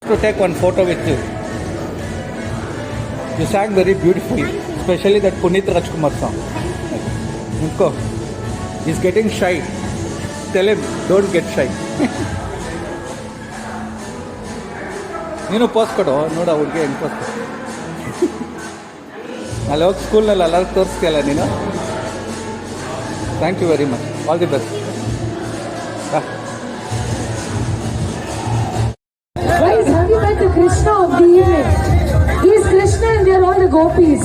To take one photo with you. You sang very beautifully, especially that Puneet Rajkumar song. Unko, he's getting shy. Tell him, don't get shy. ನೀನು pose ಕೊಡು ನೋಡ ಹುಡುಗಿ ಹೆಂಗೆ pose ಕೊಡು. ಅಲ್ಲಿ ಹೋಗಿ ಸ್ಕೂಲ್ನಲ್ಲಿ ಎಲ್ಲರೂ ತೋರಿಸ್ತೀಯಲ್ಲ ನೀನು. Thank you very much. All the best. Guys, have you met the Krishna of the evening? He is Krishna and we are all the gopis.